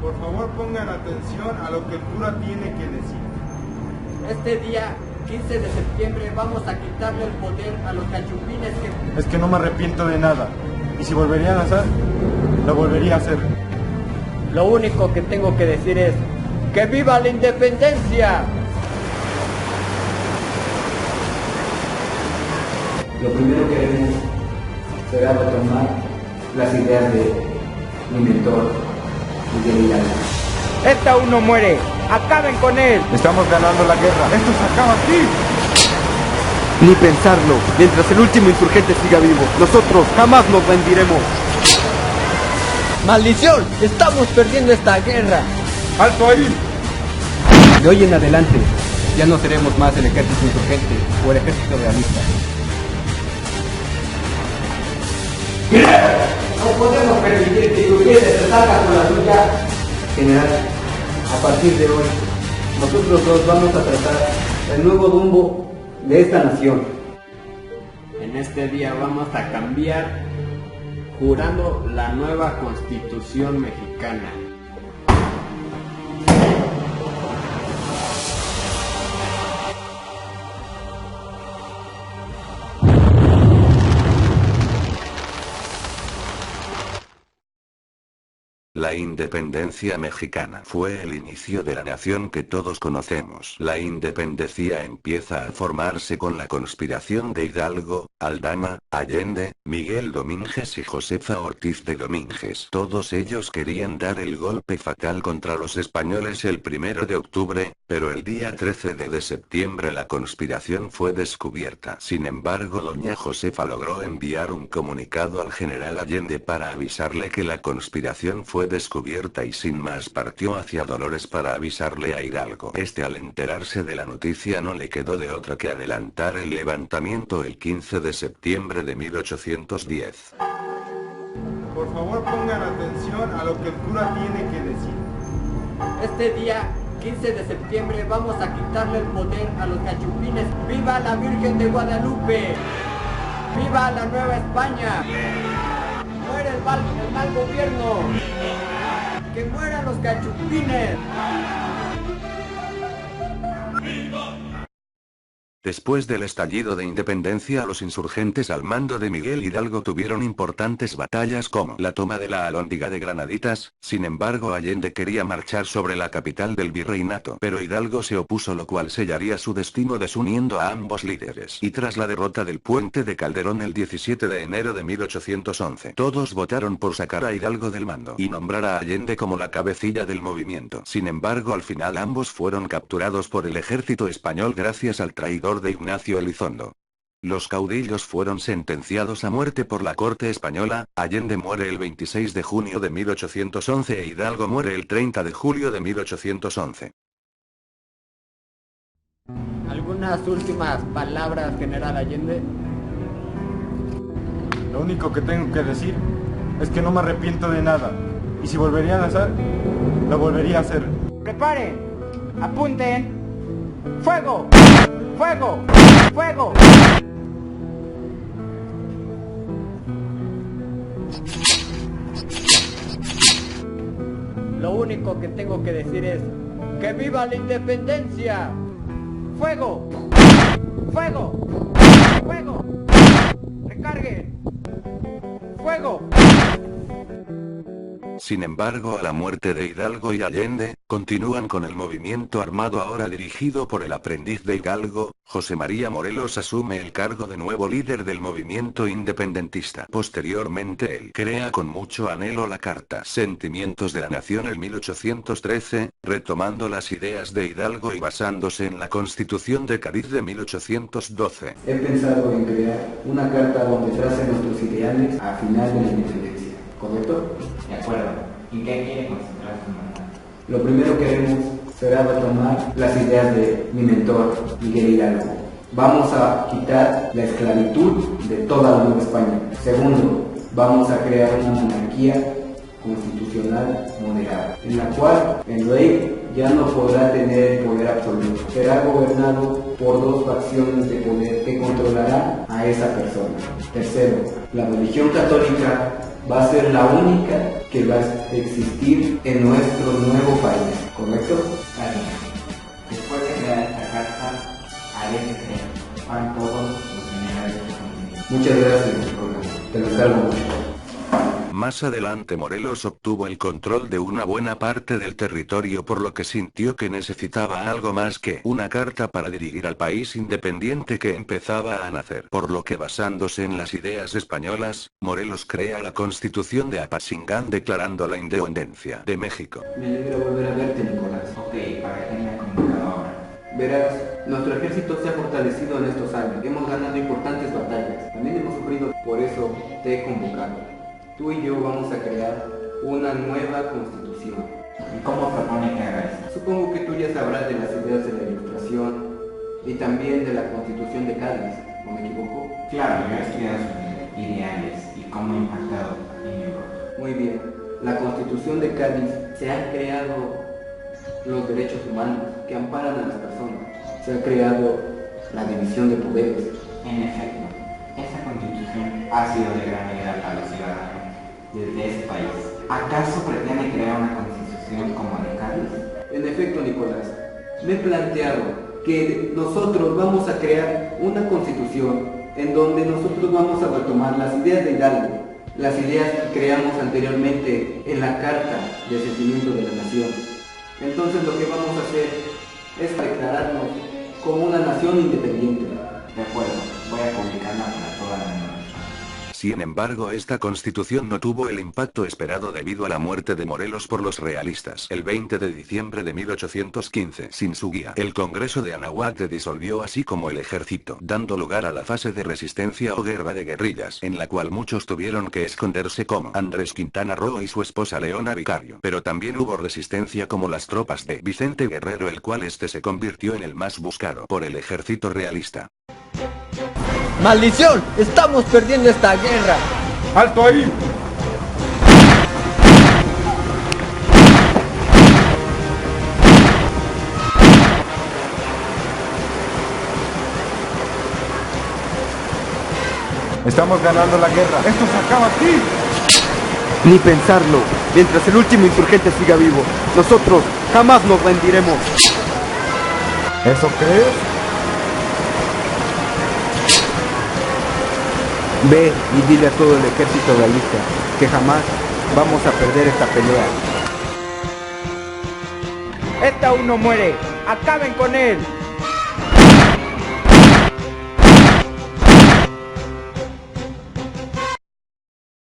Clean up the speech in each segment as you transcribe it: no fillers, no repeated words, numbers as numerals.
Por favor pongan atención a lo que el cura tiene que decir. Este día, 15 de septiembre, vamos a quitarle el poder a los cachupines que... Es que no me arrepiento de nada. Y si volverían a hacer, lo volvería a hacer. Lo único que tengo que decir es... ¡Que viva la independencia! Lo primero que haremos será retomar las ideas de mi mentor, Miguel Hidalgo. ¡Este aún no muere! ¡Acaben con él! Estamos ganando la guerra. ¡Esto se acaba aquí! Ni pensarlo. Mientras el último insurgente siga vivo, nosotros jamás nos rendiremos. ¡Maldición! ¡Estamos perdiendo esta guerra! ¡Alto ahí! De hoy en adelante, ya no seremos más el ejército insurgente o el ejército realista. No podemos permitir que Uribe se salga con la suya. General, a partir de hoy, nosotros dos vamos a tratar el nuevo rumbo de esta nación. En este día vamos a cambiar jurando la nueva Constitución mexicana. La independencia mexicana fue el inicio de la nación que todos conocemos. La independencia empieza a formarse con la conspiración de Hidalgo, Aldama, Allende, Miguel Domínguez y Josefa Ortiz de Domínguez. Todos ellos querían dar el golpe fatal contra los españoles el 1 de octubre, pero el día 13 de septiembre la conspiración fue descubierta. Sin embargo, doña Josefa logró enviar un comunicado al general Allende para avisarle que la conspiración fue descubierta y sin más partió hacia Dolores para avisarle a Hidalgo. Al enterarse de la noticia no le quedó de otra que adelantar el levantamiento el 15 de septiembre de 1810. Por favor pongan atención a lo que el cura tiene que decir. Este día, 15 de septiembre, vamos a quitarle el poder a los cachupines. ¡Viva la Virgen de Guadalupe! ¡Viva la Nueva España! ¡Muere el mal gobierno! ¡Que mueran los cachupines! Después del estallido de independencia, los insurgentes al mando de Miguel Hidalgo tuvieron importantes batallas como la toma de la Alhóndiga de Granaditas. Sin embargo, Allende quería marchar sobre la capital del virreinato, pero Hidalgo se opuso, lo cual sellaría su destino desuniendo a ambos líderes. Y tras la derrota del puente de Calderón el 17 de enero de 1811, todos votaron por sacar a Hidalgo del mando y nombrar a Allende como la cabecilla del movimiento. Sin embargo, al final ambos fueron capturados por el ejército español gracias al traidor de Ignacio Elizondo. Los caudillos fueron sentenciados a muerte por la corte española. Allende muere el 26 de junio de 1811 e Hidalgo muere el 30 de julio de 1811. ¿Algunas últimas palabras, general Allende? Lo único que tengo que decir es que no me arrepiento de nada. Y si volverían a hacer, lo volvería a hacer. ¡Preparen! ¡Apunten! ¡Fuego! ¡Fuego! ¡Fuego! Lo único que tengo que decir es... ¡Que viva la independencia! ¡Fuego! ¡Fuego! ¡Fuego! ¡Recarguen! ¡Fuego! Sin embargo, a la muerte de Hidalgo y Allende, continúan con el movimiento armado ahora dirigido por el aprendiz de Hidalgo. José María Morelos asume el cargo de nuevo líder del movimiento independentista. Posteriormente él crea con mucho anhelo la Carta Sentimientos de la Nación en 1813, retomando las ideas de Hidalgo y basándose en la Constitución de Cádiz de 1812. He pensado en crear una carta donde trace nuestros ideales a final de la independencia. ¿Correcto? De acuerdo. ¿Y qué quiere concentrar su mandato? Lo primero que haremos será retomar las ideas de mi mentor, Miguel Hidalgo. Vamos a quitar la esclavitud de toda la Nueva España. Segundo, vamos a crear una monarquía constitucional moderada, en la cual el rey ya no podrá tener el poder absoluto. Será gobernado por dos facciones de poder que controlarán a esa persona. Tercero, la religión católica va a ser la única que va a existir en nuestro nuevo país, ¿correcto? Está bien. Después de crear esta carta, haré que se van todos los generales de Constitución. Muchas gracias, Nicolás. Te lo encargo mucho. Más adelante Morelos obtuvo el control de una buena parte del territorio, por lo que sintió que necesitaba algo más que una carta para dirigir al país independiente que empezaba a nacer. Por lo que, basándose en las ideas españolas, Morelos crea la Constitución de Apatzingán declarando la independencia de México. Me alegra volver a verte, Nicolás. Ok, ¿para qué me ha comunicado ahora? Verás, nuestro ejército se ha fortalecido en estos años. Hemos ganado importantes batallas. También hemos sufrido, por eso te he convocado. Tú y yo vamos a crear una nueva constitución. ¿Y cómo propone que haga eso? Supongo que tú ya sabrás de las ideas de la Ilustración y también de la Constitución de Cádiz, ¿no me equivoco? Claro, yo he estudiado sus ideales y cómo ha impactado en Europa. Muy bien. La Constitución de Cádiz se han creado los derechos humanos que amparan a las personas. Se ha creado la división de poderes. En efecto, esa constitución ha sido de gran ayuda para los ciudadanos desde ese país. ¿Acaso pretende crear una constitución como la de Cádiz? En efecto, Nicolás, me he planteado que nosotros vamos a crear una constitución en donde nosotros vamos a retomar las ideas de Hidalgo, las ideas que creamos anteriormente en la Carta de Sentimiento de la Nación. Entonces lo que vamos a hacer es declararnos como una nación independiente. De acuerdo, voy a publicarla para toda la Unión. Sin embargo, esta constitución no tuvo el impacto esperado debido a la muerte de Morelos por los realistas. El 20 de diciembre de 1815, sin su guía, el Congreso de Anáhuac se disolvió, así como el ejército, dando lugar a la fase de resistencia o guerra de guerrillas, en la cual muchos tuvieron que esconderse, como Andrés Quintana Roo y su esposa Leona Vicario. Pero también hubo resistencia como las tropas de Vicente Guerrero, el cual se convirtió en el más buscado por el ejército realista. ¡Maldición! ¡Estamos perdiendo esta guerra! ¡Alto ahí! Estamos ganando la guerra. ¡Esto se acaba aquí! Ni pensarlo. Mientras el último insurgente siga vivo, nosotros jamás nos rendiremos. ¿Eso crees? Ve y dile a todo el ejército realista que jamás vamos a perder esta pelea. Este aún no muere. ¡Acaben con él!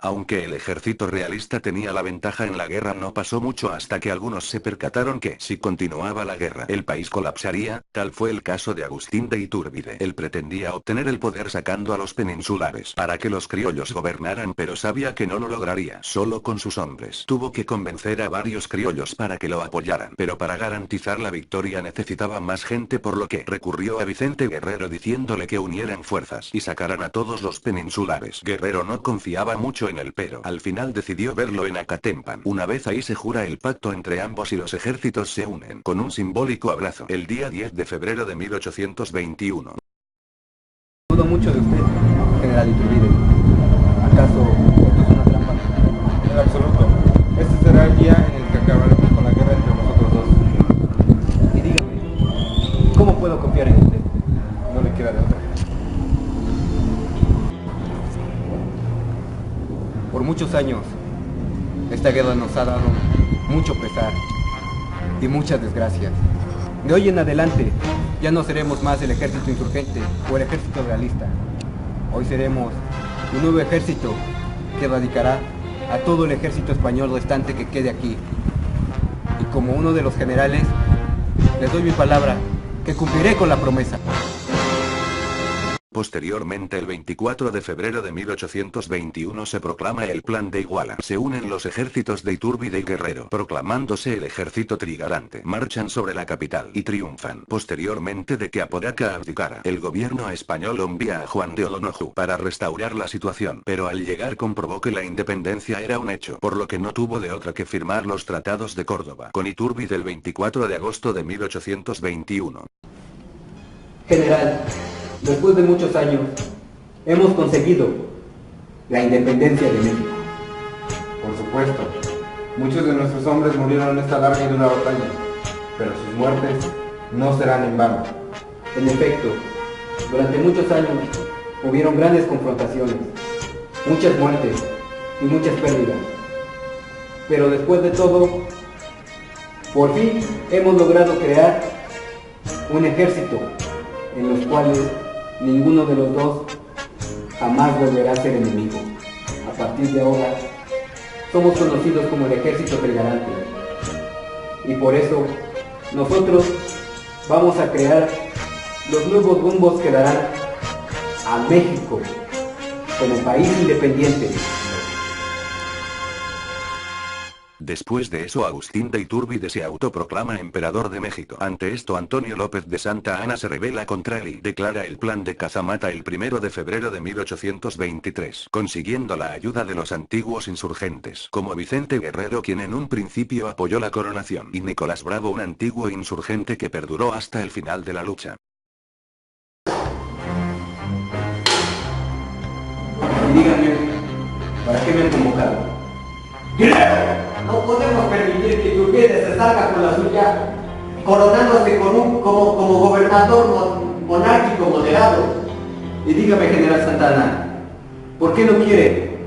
Aunque el ejército realista tenía la ventaja en la guerra, no pasó mucho hasta que algunos se percataron que, si continuaba la guerra, el país colapsaría. Tal fue el caso de Agustín de Iturbide. Él pretendía obtener el poder sacando a los peninsulares para que los criollos gobernaran, pero sabía que no lo lograría solo con sus hombres. Tuvo que convencer a varios criollos para que lo apoyaran, pero para garantizar la victoria necesitaba más gente, por lo que recurrió a Vicente Guerrero diciéndole que unieran fuerzas y sacaran a todos los peninsulares. Guerrero no confiaba mucho en él, pero al final decidió verlo en Acatempan. Una vez ahí se jura el pacto entre ambos y los ejércitos se unen con un simbólico abrazo el día 10 de febrero de 1821. Dudo mucho de usted, general Iturbide. ¿Acaso esto es una trampa? En absoluto. Este será el día en el que acabaremos con la guerra entre nosotros dos. Y dígame, ¿cómo puedo confiar en usted? No le queda de otra. Por muchos años, esta guerra nos ha dado mucho pesar y muchas desgracias. De hoy en adelante, ya no seremos más el ejército insurgente o el ejército realista. Hoy seremos un nuevo ejército que erradicará a todo el ejército español restante que quede aquí. Y como uno de los generales, les doy mi palabra que cumpliré con la promesa. Posteriormente, el 24 de febrero de 1821 se proclama el Plan de Iguala. Se unen los ejércitos de Iturbide y Guerrero, proclamándose el ejército trigarante. Marchan sobre la capital y triunfan. Posteriormente de que Apodaca abdicara, el gobierno español envía a Juan de O'Donoghue para restaurar la situación, pero al llegar comprobó que la independencia era un hecho, por lo que no tuvo de otra que firmar los tratados de Córdoba con Iturbide el 24 de agosto de 1821. General, después de muchos años, hemos conseguido la independencia de México. Por supuesto, muchos de nuestros hombres murieron en esta larga y dura batalla, pero sus muertes no serán en vano. En efecto, durante muchos años hubieron grandes confrontaciones, muchas muertes y muchas pérdidas. Pero después de todo, por fin hemos logrado crear un ejército en los cuales ninguno de los dos jamás volverá a ser enemigo. A partir de ahora, somos conocidos como el ejército trigarante. Y por eso, nosotros vamos a crear los nuevos rumbos que darán a México como país independiente. Después de eso, Agustín de Iturbide se autoproclama emperador de México. Ante esto, Antonio López de Santa Anna se rebela contra él y declara el plan de Casamata el 1 de febrero de 1823, consiguiendo la ayuda de los antiguos insurgentes, como Vicente Guerrero, quien en un principio apoyó la coronación, y Nicolás Bravo, un antiguo insurgente que perduró hasta el final de la lucha. Y díganme, ¿para qué me han convocado? No podemos permitir que Iturbide se salga con la suya, coronándose como gobernador monárquico moderado. Y dígame, general Santana, ¿por qué no quiere?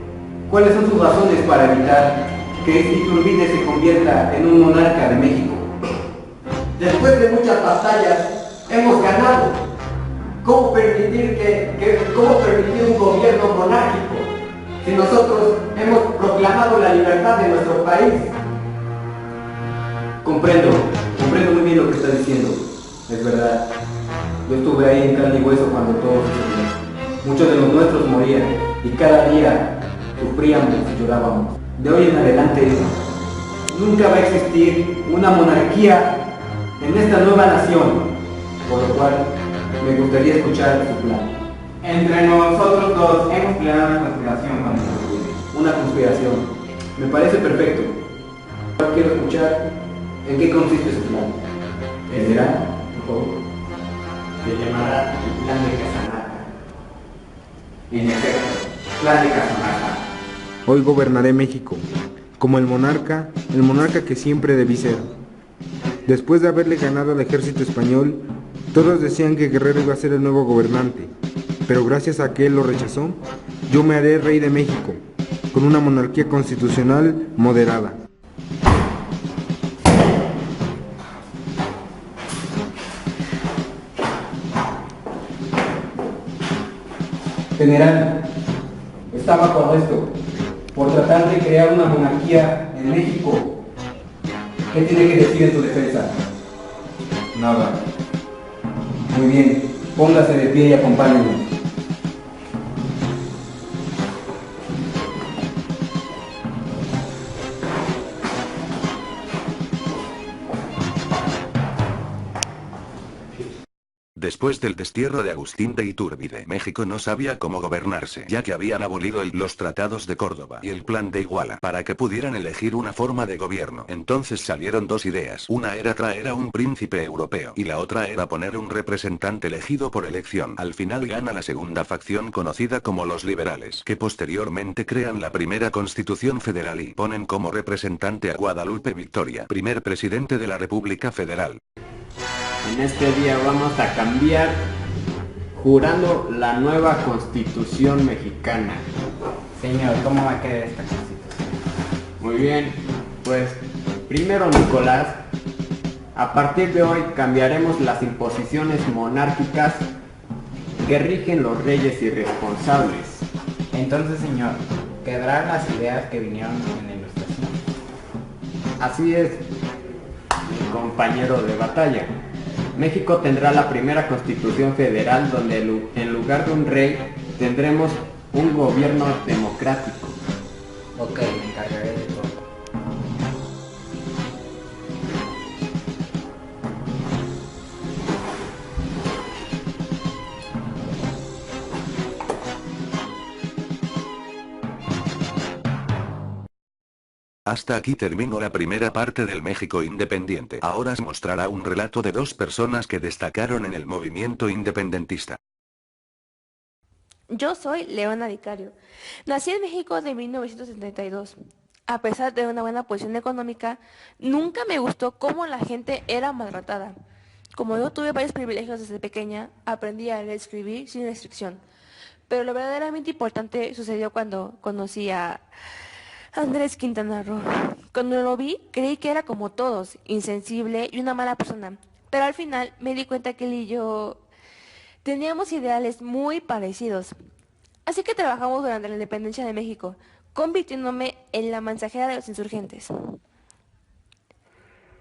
¿Cuáles son sus razones para evitar que Iturbide se convierta en un monarca de México? Después de muchas batallas, hemos ganado. ¿Cómo permitir un gobierno monárquico si nosotros hemos proclamado la libertad de nuestro país? Comprendo muy bien lo que está diciendo. Es verdad. Yo estuve ahí en carne y hueso cuando todo sucedió. Muchos de los nuestros morían y cada día sufríamos y llorábamos. De hoy en adelante, nunca va a existir una monarquía en esta nueva nación, por lo cual me gustaría escuchar su plan. Entre nosotros dos hemos creado una conspiración contra Iturbide. Una conspiración. Me parece perfecto. Ahora quiero escuchar en qué consiste su plan. General, por favor. Se llamará el plan de Casamata. En efecto, plan de Casamata. Hoy gobernaré México, como el monarca que siempre debí ser. Después de haberle ganado al ejército español, todos decían que Guerrero iba a ser el nuevo gobernante, pero gracias a que él lo rechazó, yo me haré rey de México, con una monarquía constitucional moderada. General, está bajo arresto por tratar de crear una monarquía en México. ¿Qué tiene que decir en su defensa? Nada. Muy bien, póngase de pie y acompáñenos. Después del destierro de Agustín de Iturbide, México no sabía cómo gobernarse, ya que habían abolido los tratados de Córdoba y el plan de Iguala, para que pudieran elegir una forma de gobierno. Entonces salieron dos ideas, una era traer a un príncipe europeo, y la otra era poner un representante elegido por elección. Al final gana la segunda facción conocida como los liberales, que posteriormente crean la primera constitución federal y ponen como representante a Guadalupe Victoria, primer presidente de la República Federal. En este día vamos a cambiar jurando la nueva Constitución mexicana. Señor, ¿cómo va a quedar esta constitución? Muy bien, pues primero, Nicolás, a partir de hoy cambiaremos las imposiciones monárquicas que rigen los reyes irresponsables. Entonces, señor, quedarán las ideas que vinieron en la ilustración. Así es, mi compañero de batalla. México tendrá la primera constitución federal donde en lugar de un rey tendremos un gobierno democrático. Ok, me encargaré de todo. Hasta aquí terminó la primera parte del México independiente. Ahora se mostrará un relato de dos personas que destacaron en el movimiento independentista. Yo soy Leona Vicario. Nací en México de 1972. A pesar de una buena posición económica, nunca me gustó cómo la gente era maltratada. Como yo tuve varios privilegios desde pequeña, aprendí a leer y escribir sin restricción. Pero lo verdaderamente importante sucedió cuando conocí a Andrés Quintana Roo. Cuando lo vi, creí que era como todos, insensible y una mala persona. Pero al final me di cuenta que él y yo teníamos ideales muy parecidos. Así que trabajamos durante la independencia de México, convirtiéndome en la mensajera de los insurgentes.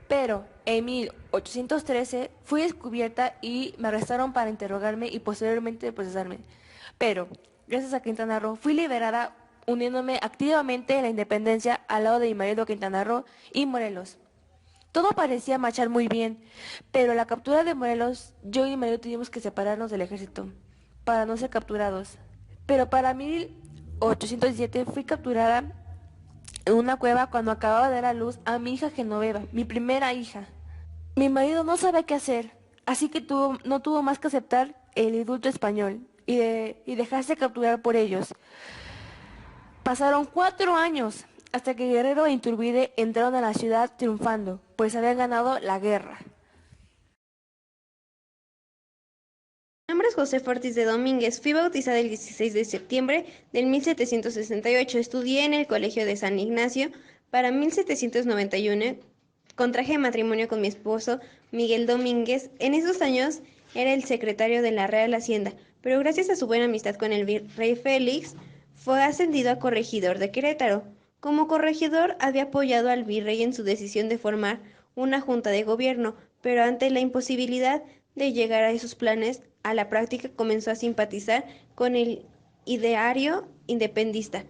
Pero en 1813 fui descubierta y me arrestaron para interrogarme y posteriormente procesarme. Pero, gracias a Quintana Roo, fui liberada uniéndome activamente en la independencia al lado de mi marido Quintana Roo y Morelos. Todo parecía marchar muy bien, pero la captura de Morelos, yo y mi marido tuvimos que separarnos del ejército para no ser capturados. Pero para 1817 fui capturada en una cueva cuando acababa de dar a luz a mi hija Genoveva, mi primera hija. Mi marido no sabía qué hacer, así que no tuvo más que aceptar el indulto español y dejarse capturar por ellos. Pasaron 4 años hasta que Guerrero e Iturbide entraron a la ciudad triunfando, pues habían ganado la guerra. Mi nombre es José Ortiz de Domínguez. Fui bautizada el 16 de septiembre del 1768. Estudié en el Colegio de San Ignacio. Para 1791 contraje matrimonio con mi esposo Miguel Domínguez. En esos años era el secretario de la Real Hacienda, pero gracias a su buena amistad con el virrey Félix, fue ascendido a corregidor de Querétaro. Como corregidor había apoyado al virrey en su decisión de formar una junta de gobierno, pero ante la imposibilidad de llegar a esos planes a la práctica comenzó a simpatizar con el ideario independentista.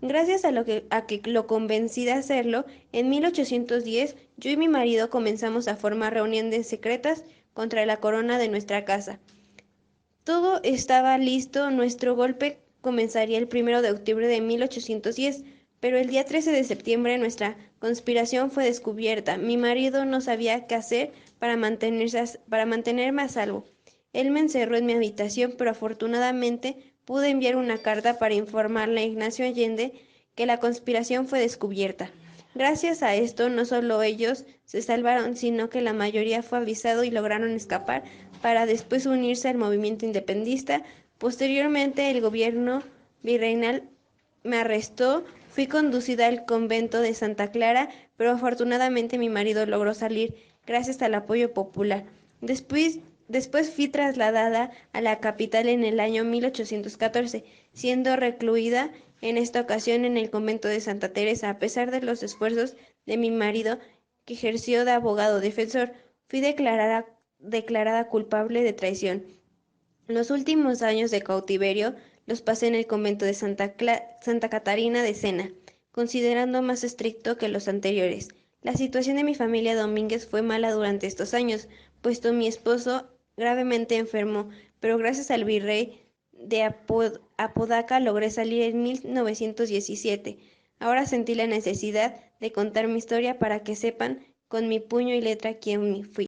Gracias a que lo convencí de hacerlo, en 1810 yo y mi marido comenzamos a formar reuniones secretas contra la corona de nuestra casa. Todo estaba listo, nuestro golpe comenzaría el 1 de octubre de 1810, pero el día 13 de septiembre nuestra conspiración fue descubierta. Mi marido no sabía qué hacer para mantenerme a salvo. Él me encerró en mi habitación, pero afortunadamente pude enviar una carta para informarle a Ignacio Allende que la conspiración fue descubierta. Gracias a esto, no solo ellos se salvaron, sino que la mayoría fue avisado y lograron escapar para después unirse al movimiento independentista. Posteriormente, el gobierno virreinal me arrestó, fui conducida al convento de Santa Clara, pero afortunadamente mi marido logró salir gracias al apoyo popular. Después fui trasladada a la capital en el año 1814, siendo recluida en esta ocasión en el convento de Santa Teresa. A pesar de los esfuerzos de mi marido, que ejerció de abogado defensor, fui declarada culpable de traición. Los últimos años de cautiverio los pasé en el convento de Santa Catarina de Sena, considerando más estricto que los anteriores. La situación de mi familia Domínguez fue mala durante estos años, puesto mi esposo gravemente enfermó, pero gracias al virrey de Apodaca logré salir en 1917. Ahora sentí la necesidad de contar mi historia para que sepan con mi puño y letra quién fui.